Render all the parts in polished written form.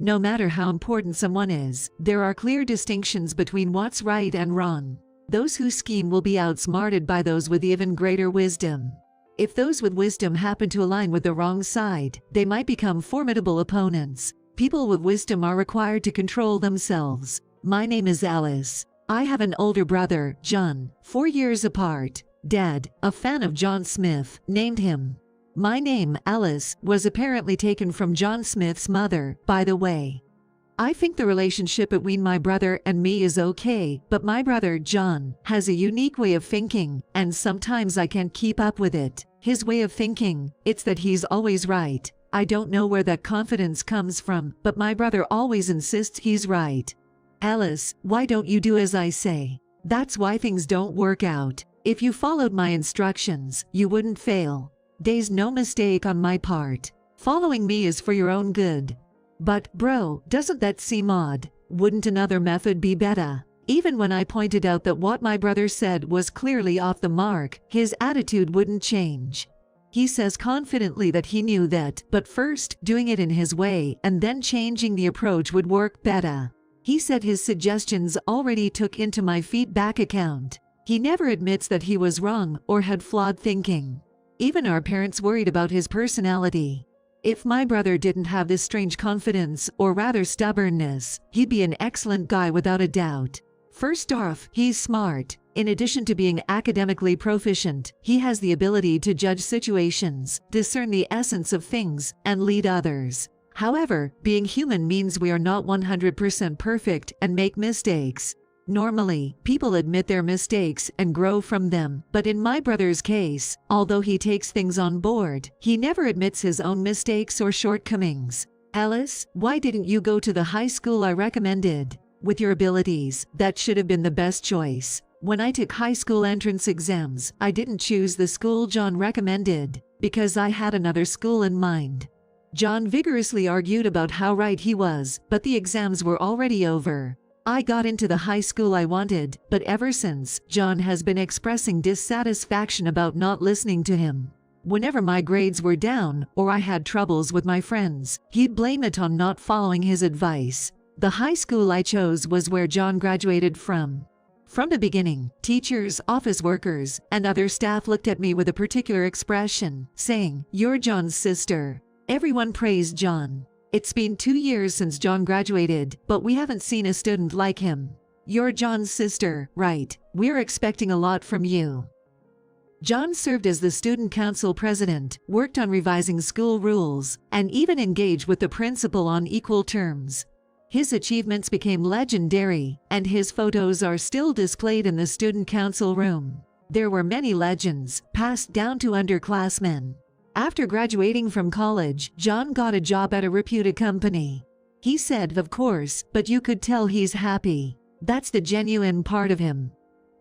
No matter how important someone is, there are clear distinctions between what's right and wrong. Those who scheme will be outsmarted by those with even greater wisdom. If those with wisdom happen to align with the wrong side, they might become formidable opponents. People with wisdom are required to control themselves. My name is Alice. I have an older brother, John, 4 years apart. Dad, a fan of John Smith, named him. My name, Alice, was apparently taken from John Smith's mother, by the way. I think the relationship between my brother and me is okay, but my brother, John, has a unique way of thinking, and sometimes I can't keep up with it. His way of thinking, it's that he's always right. I don't know where that confidence comes from, but my brother always insists he's right. Alice, why don't you do as I say? That's why things don't work out. If you followed my instructions, you wouldn't fail. There's no mistake on my part. Following me is for your own good. But, bro, doesn't that seem odd? Wouldn't another method be better? Even when I pointed out that what my brother said was clearly off the mark, his attitude wouldn't change. He says confidently that he knew that, but first, doing it in his way and then changing the approach would work better. He said his suggestions already took into my feedback account. He never admits that he was wrong or had flawed thinking. Even our parents worried about his personality. If my brother didn't have this strange confidence, or rather stubbornness, he'd be an excellent guy without a doubt. First off, he's smart. In addition to being academically proficient, he has the ability to judge situations, discern the essence of things, and lead others. However, being human means we are not 100% perfect and make mistakes. Normally, people admit their mistakes and grow from them, but in my brother's case, although he takes things on board, he never admits his own mistakes or shortcomings. Alice, why didn't you go to the high school I recommended? With your abilities, that should have been the best choice. When I took high school entrance exams, I didn't choose the school John recommended, because I had another school in mind. John vigorously argued about how right he was, but the exams were already over. I got into the high school I wanted, but ever since, John has been expressing dissatisfaction about not listening to him. Whenever my grades were down, or I had troubles with my friends, he'd blame it on not following his advice. The high school I chose was where John graduated from. From the beginning, teachers, office workers, and other staff looked at me with a particular expression, saying, "You're John's sister." Everyone praised John. It's been 2 years since John graduated, but we haven't seen a student like him. You're John's sister, right? We're expecting a lot from you. John served as the student council president, worked on revising school rules, and even engaged with the principal on equal terms. His achievements became legendary, and his photos are still displayed in the student council room. There were many legends, passed down to underclassmen. After graduating from college, John got a job at a reputed company. He said, of course, but you could tell he's happy. That's the genuine part of him.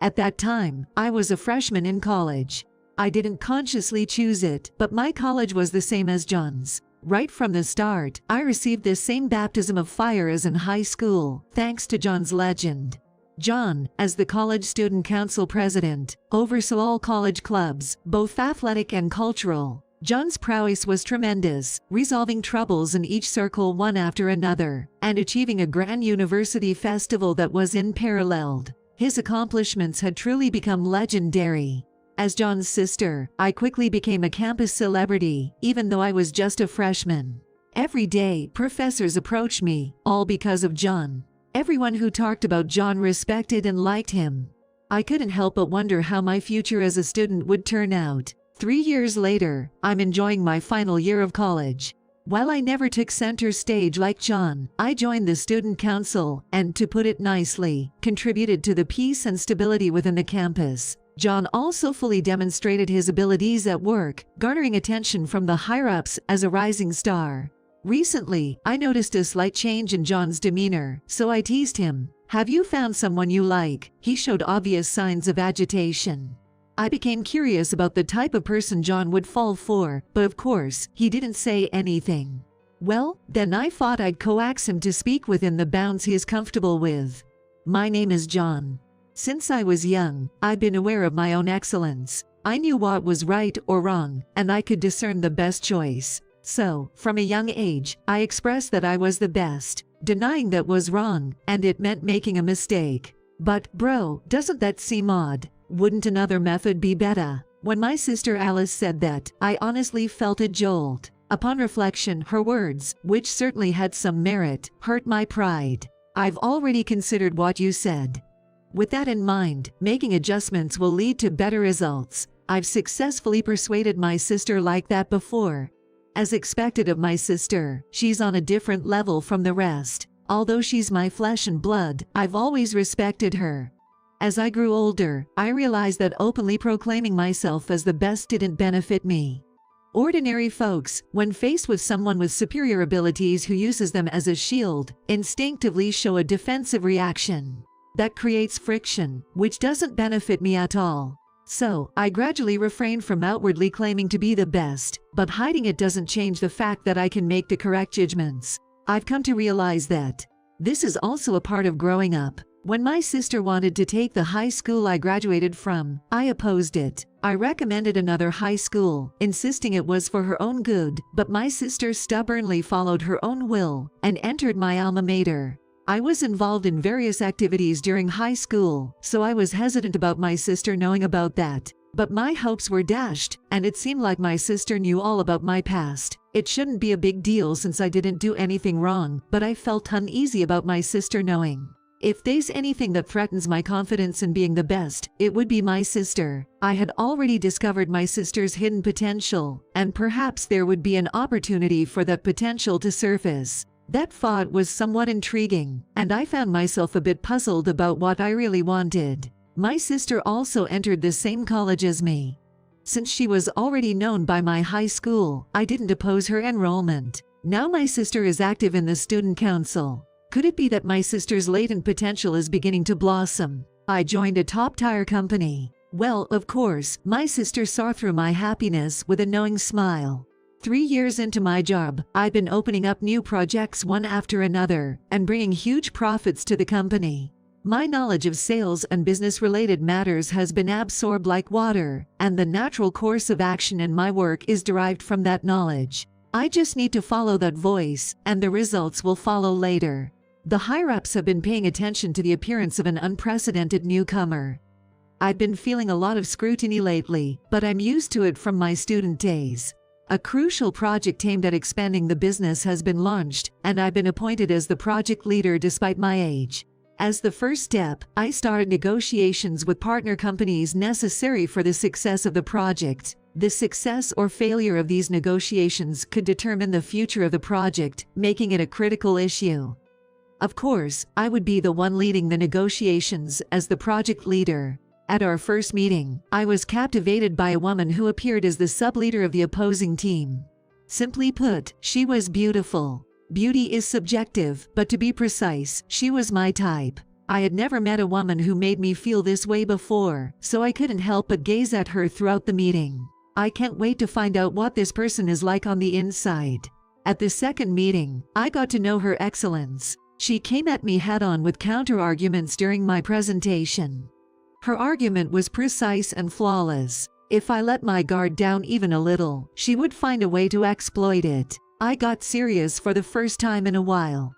At that time, I was a freshman in college. I didn't consciously choose it, but my college was the same as John's. Right from the start, I received this same baptism of fire as in high school, thanks to John's legend. John, as the college student council president, oversaw all college clubs, both athletic and cultural. John's prowess was tremendous, resolving troubles in each circle one after another, and achieving a grand university festival that was unparalleled. His accomplishments had truly become legendary. As John's sister, I quickly became a campus celebrity, even though I was just a freshman. Every day, professors approached me, all because of John. Everyone who talked about John respected and liked him. I couldn't help but wonder how my future as a student would turn out. 3 years later, I'm enjoying my final year of college. While I never took center stage like John, I joined the student council and, to put it nicely, contributed to the peace and stability within the campus. John also fully demonstrated his abilities at work, garnering attention from the higher-ups as a rising star. Recently, I noticed a slight change in John's demeanor, so I teased him. "Have you found someone you like?" He showed obvious signs of agitation. I became curious about the type of person John would fall for, but of course, he didn't say anything. Well, then I thought I'd coax him to speak within the bounds he is comfortable with. "My name is John. Since I was young, I've been aware of my own excellence. I knew what was right or wrong, and I could discern the best choice. So, from a young age, I expressed that I was the best. Denying that was wrong, and it meant making a mistake. But, bro, doesn't that seem odd? Wouldn't another method be better? When my sister Alice said that, I honestly felt a jolt. Upon reflection, her words, which certainly had some merit, hurt my pride. I've already considered what you said. With that in mind, making adjustments will lead to better results. I've successfully persuaded my sister like that before. As expected of my sister, she's on a different level from the rest. Although she's my flesh and blood, I've always respected her. As I grew older, I realized that openly proclaiming myself as the best didn't benefit me. Ordinary folks, when faced with someone with superior abilities who uses them as a shield, instinctively show a defensive reaction. That creates friction, which doesn't benefit me at all. So, I gradually refrained from outwardly claiming to be the best, but hiding it doesn't change the fact that I can make the correct judgments. I've come to realize that this is also a part of growing up. When my sister wanted to take the high school I graduated from, I opposed it. I recommended another high school, insisting it was for her own good, but my sister stubbornly followed her own will and entered my alma mater. I was involved in various activities during high school, so I was hesitant about my sister knowing about that. But my hopes were dashed, and it seemed like my sister knew all about my past. It shouldn't be a big deal since I didn't do anything wrong, but I felt uneasy about my sister knowing. If there's anything that threatens my confidence in being the best, it would be my sister. I had already discovered my sister's hidden potential, and perhaps there would be an opportunity for that potential to surface. That thought was somewhat intriguing, and I found myself a bit puzzled about what I really wanted. My sister also entered the same college as me. Since she was already known by my high school, I didn't oppose her enrollment. Now my sister is active in the student council. Could it be that my sister's latent potential is beginning to blossom? I joined a top-tier company. Well, of course, my sister saw through my happiness with a knowing smile. 3 years into my job, I've been opening up new projects one after another and bringing huge profits to the company. My knowledge of sales and business-related matters has been absorbed like water, and the natural course of action in my work is derived from that knowledge. I just need to follow that voice, and the results will follow later. The higher-ups have been paying attention to the appearance of an unprecedented newcomer. I've been feeling a lot of scrutiny lately, but I'm used to it from my student days. A crucial project aimed at expanding the business has been launched, and I've been appointed as the project leader despite my age. As the first step, I started negotiations with partner companies necessary for the success of the project. The success or failure of these negotiations could determine the future of the project, making it a critical issue. Of course, I would be the one leading the negotiations as the project leader. At our first meeting, I was captivated by a woman who appeared as the sub-leader of the opposing team. Simply put, she was beautiful. Beauty is subjective, but to be precise, she was my type. I had never met a woman who made me feel this way before, so I couldn't help but gaze at her throughout the meeting. I can't wait to find out what this person is like on the inside. At the second meeting, I got to know her excellence. She came at me head-on with counter-arguments during my presentation. Her argument was precise and flawless. If I let my guard down even a little, she would find a way to exploit it. I got serious for the first time in a while.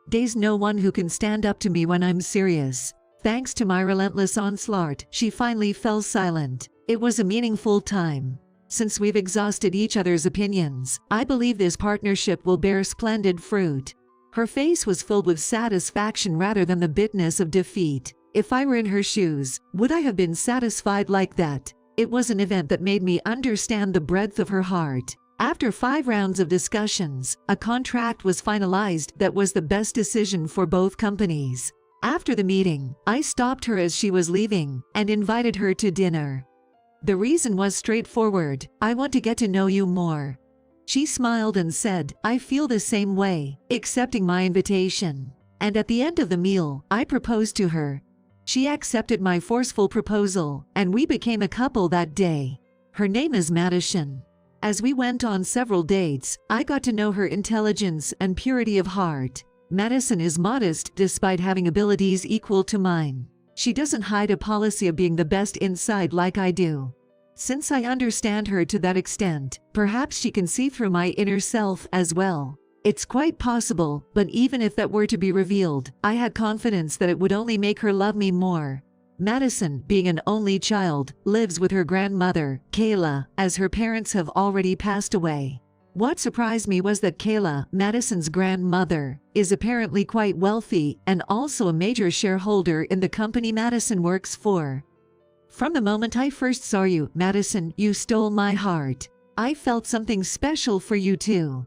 There's no one who can stand up to me when I'm serious. Thanks to my relentless onslaught, she finally fell silent. It was a meaningful time. Since we've exhausted each other's opinions, I believe this partnership will bear splendid fruit. Her face was filled with satisfaction rather than the bitterness of defeat. If I were in her shoes, would I have been satisfied like that? It was an event that made me understand the breadth of her heart. After 5 rounds of discussions, a contract was finalized that was the best decision for both companies. After the meeting, I stopped her as she was leaving and invited her to dinner. The reason was straightforward: I want to get to know you more. She smiled and said, "I feel the same way," accepting my invitation. And at the end of the meal, I proposed to her. She accepted my forceful proposal, and we became a couple that day. Her name is Madison. As we went on several dates, I got to know her intelligence and purity of heart. Madison is modest despite having abilities equal to mine. She doesn't hide a policy of being the best inside like I do. Since I understand her to that extent, perhaps she can see through my inner self as well. It's quite possible, but even if that were to be revealed, I had confidence that it would only make her love me more. Madison, being an only child, lives with her grandmother, Kayla, as her parents have already passed away. What surprised me was that Kayla, Madison's grandmother, is apparently quite wealthy and also a major shareholder in the company Madison works for. From the moment I first saw you, Madison, you stole my heart. I felt something special for you too.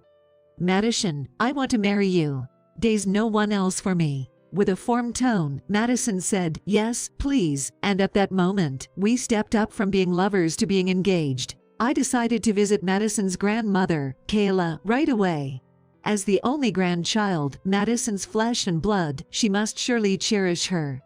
Madison, I want to marry you. There's no one else for me. With a firm tone, Madison said, yes, please, and at that moment, we stepped up from being lovers to being engaged. I decided to visit Madison's grandmother, Kayla, right away. As the only grandchild, Madison's flesh and blood, she must surely cherish her.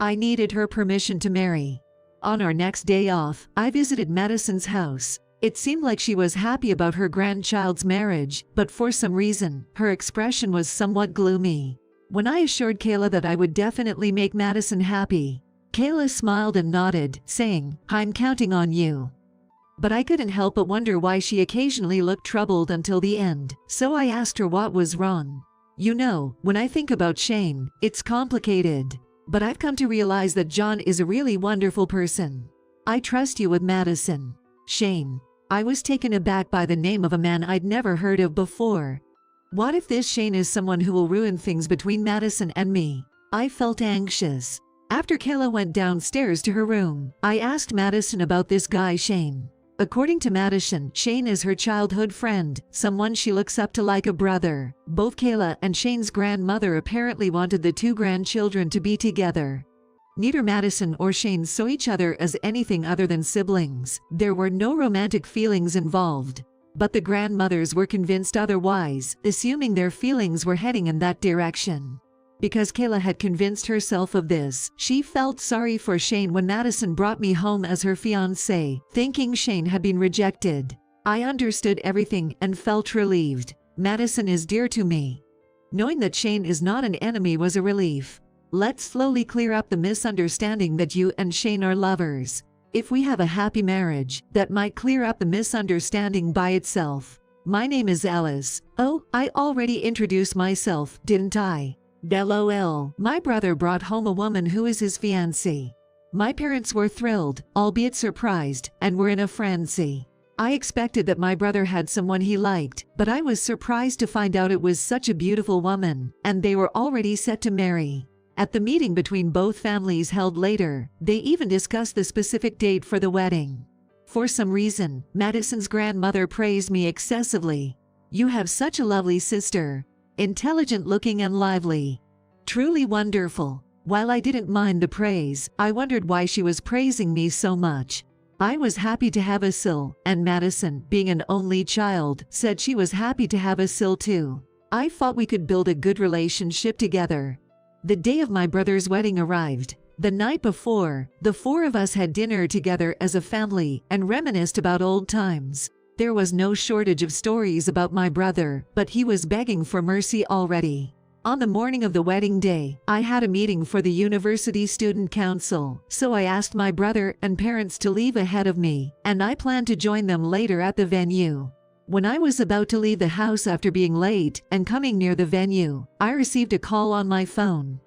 I needed her permission to marry. On our next day off, I visited Madison's house. It seemed like she was happy about her grandchild's marriage, but for some reason, her expression was somewhat gloomy. When I assured Kayla that I would definitely make Madison happy, Kayla smiled and nodded, saying, I'm counting on you. But I couldn't help but wonder why she occasionally looked troubled until the end, so I asked her what was wrong. You know, when I think about Shane, it's complicated. But I've come to realize that John is a really wonderful person. I trust you with Madison. Shane. I was taken aback by the name of a man I'd never heard of before. What if this Shane is someone who will ruin things between Madison and me? I felt anxious. After Kayla went downstairs to her room, I asked Madison about this guy Shane. According to Madison, Shane is her childhood friend, someone she looks up to like a brother. Both Kayla and Shane's grandmother apparently wanted the two grandchildren to be together. Neither Madison or Shane saw each other as anything other than siblings. There were no romantic feelings involved. But the grandmothers were convinced otherwise, assuming their feelings were heading in that direction. Because Kayla had convinced herself of this, she felt sorry for Shane when Madison brought me home as her fiancé, thinking Shane had been rejected. I understood everything and felt relieved. Madison is dear to me. Knowing that Shane is not an enemy was a relief. Let's slowly clear up the misunderstanding that you and Shane are lovers. If we have a happy marriage, that might clear up the misunderstanding by itself. My name is Alice. Oh, I already introduced myself, didn't I? LOL. My brother brought home a woman who is his fiancée. My parents were thrilled, albeit surprised, and were in a frenzy. I expected that my brother had someone he liked, but I was surprised to find out it was such a beautiful woman, and they were already set to marry. At the meeting between both families held later, they even discussed the specific date for the wedding. For some reason, Madison's grandmother praised me excessively. You have such a lovely sister. Intelligent looking and lively. Truly wonderful. While I didn't mind the praise, I wondered why she was praising me so much. I was happy to have a Sil, and Madison, being an only child, said she was happy to have a Sil too. I thought we could build a good relationship together. The day of my brother's wedding arrived. The night before, the four of us had dinner together as a family and reminisced about old times. There was no shortage of stories about my brother, but he was begging for mercy already. On the morning of the wedding day, I had a meeting for the University Student Council, so I asked my brother and parents to leave ahead of me, and I planned to join them later at the venue. When I was about to leave the house after being late and coming near the venue, I received a call on my phone.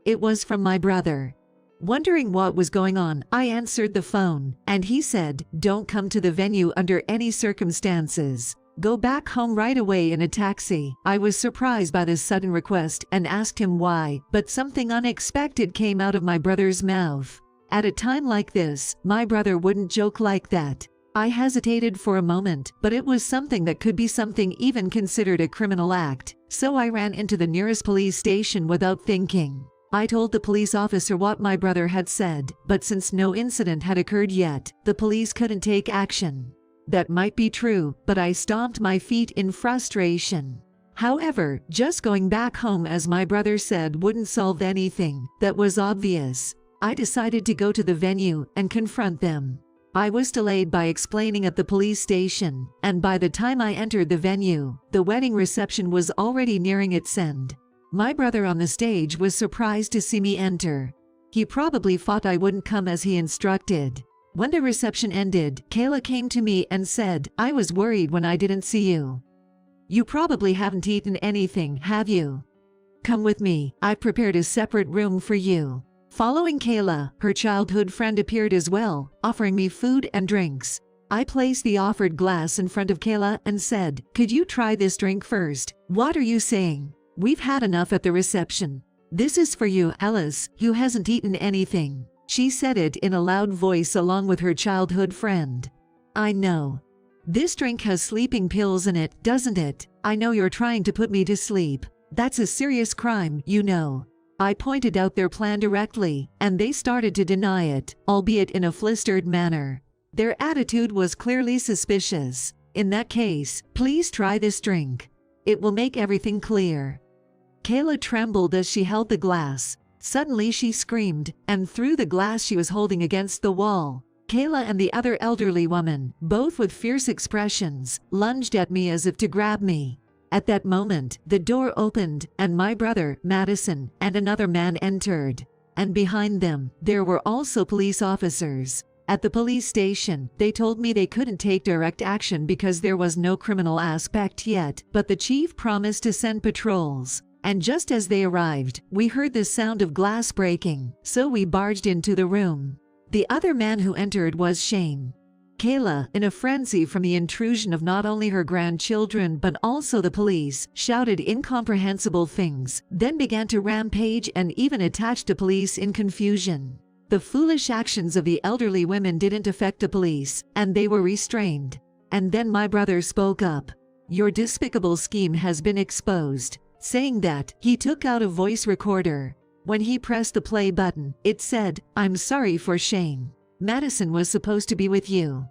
It was from my brother. Wondering what was going on, I answered the phone, and he said, "Don't come to the venue under any circumstances. Go back home right away in a taxi." I was surprised by this sudden request and asked him why, but something unexpected came out of my brother's mouth. At a time like this, my brother wouldn't joke like that. I hesitated for a moment, but it was something that could be something even considered a criminal act, so I ran into the nearest police station without thinking. I told the police officer what my brother had said, but since no incident had occurred yet, the police couldn't take action. That might be true, but I stomped my feet in frustration. However, just going back home as my brother said wouldn't solve anything. That was obvious. I decided to go to the venue and confront them. I was delayed by explaining at the police station, and by the time I entered the venue, the wedding reception was already nearing its end. My brother on the stage was surprised to see me enter. He probably thought I wouldn't come as he instructed. When the reception ended, Kayla came to me and said, "I was worried when I didn't see you. You probably haven't eaten anything, have you? Come with me, I've prepared a separate room for you." Following Kayla, her childhood friend appeared as well, offering me food and drinks. I placed the offered glass in front of Kayla and said, "Could you try this drink first?" "What are you saying? We've had enough at the reception. This is for you, Alice, who hasn't eaten anything." She said it in a loud voice along with her childhood friend. "I know. This drink has sleeping pills in it, doesn't it? I know you're trying to put me to sleep. That's a serious crime, you know." I pointed out their plan directly, and they started to deny it, albeit in a flustered manner. Their attitude was clearly suspicious. "In that case, please try this drink. It will make everything clear." Kayla trembled as she held the glass. Suddenly she screamed and threw the glass she was holding against the wall. Kayla and the other elderly woman, both with fierce expressions, lunged at me as if to grab me. At that moment, the door opened and my brother, Madison, and another man entered. And behind them, there were also police officers. At the police station, they told me they couldn't take direct action because there was no criminal aspect yet, but the chief promised to send patrols. And just as they arrived, we heard the sound of glass breaking, so we barged into the room. The other man who entered was Shane. Kayla, in a frenzy from the intrusion of not only her grandchildren but also the police, shouted incomprehensible things, then began to rampage and even attached the police in confusion. The foolish actions of the elderly women didn't affect the police, and they were restrained. And then my brother spoke up. "Your despicable scheme has been exposed." Saying that, he took out a voice recorder. When he pressed the play button, it said, "I'm sorry for Shane. Madison was supposed to be with you.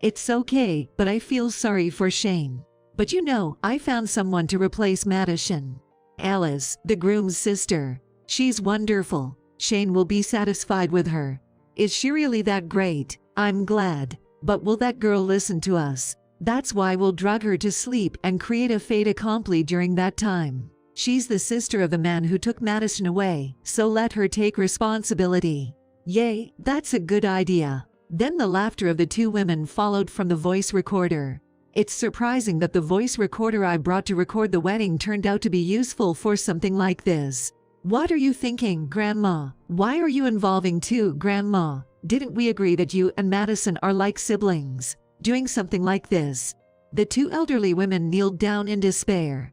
It's okay, but I feel sorry for Shane. But you know, I found someone to replace Madison. Alice, the groom's sister. She's wonderful. Shane will be satisfied with her. Is she really that great? I'm glad. But will that girl listen to us? That's why we'll drug her to sleep and create a fait accompli during that time. She's the sister of the man who took Madison away, so let her take responsibility." "Yay, that's a good idea." Then the laughter of the two women followed from the voice recorder. It's surprising that the voice recorder I brought to record the wedding turned out to be useful for something like this. "What are you thinking, Grandma? Why are you involving two, Grandma? Didn't we agree that you and Madison are like siblings? Doing something like this?" The two elderly women kneeled down in despair.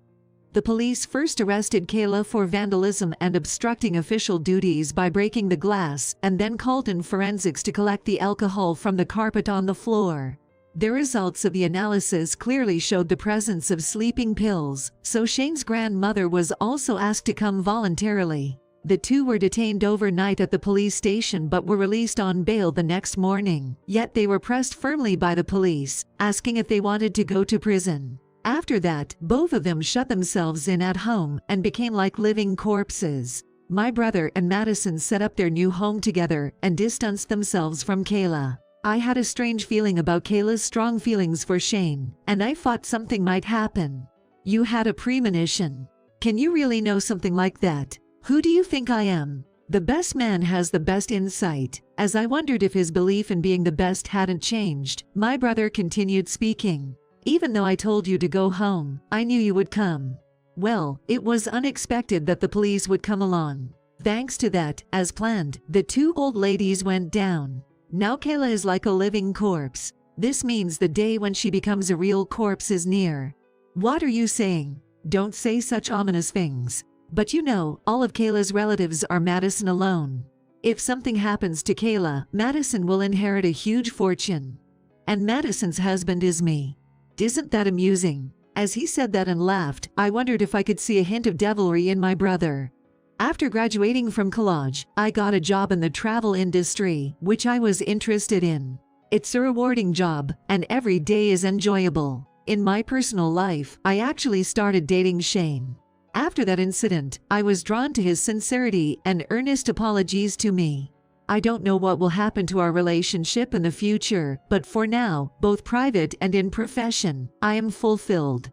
The police first arrested Kayla for vandalism and obstructing official duties by breaking the glass, and then called in forensics to collect the alcohol from the carpet on the floor. The results of the analysis clearly showed the presence of sleeping pills, so Shane's grandmother was also asked to come voluntarily. The two were detained overnight at the police station but were released on bail the next morning, yet they were pressed firmly by the police, asking if they wanted to go to prison. After that, both of them shut themselves in at home and became like living corpses. My brother and Madison set up their new home together and distanced themselves from Kayla. I had a strange feeling about Kayla's strong feelings for Shane, and I thought something might happen. "You had a premonition. Can you really know something like that? Who do you think I am? The best man has the best insight." As I wondered if his belief in being the best hadn't changed, my brother continued speaking. "Even though I told you to go home, I knew you would come. Well, it was unexpected that the police would come along. Thanks to that, as planned, the two old ladies went down. Now Kayla is like a living corpse. This means the day when she becomes a real corpse is near." "What are you saying? Don't say such ominous things. But you know, all of Kayla's relatives are Madison alone. If something happens to Kayla, Madison will inherit a huge fortune. And Madison's husband is me. Isn't that amusing?" As he said that and laughed, I wondered if I could see a hint of devilry in my brother. After graduating from college, I got a job in the travel industry, which I was interested in. It's a rewarding job, and every day is enjoyable. In my personal life, I actually started dating Shane. After that incident, I was drawn to his sincerity and earnest apologies to me. I don't know what will happen to our relationship in the future, but for now, both private and in profession, I am fulfilled.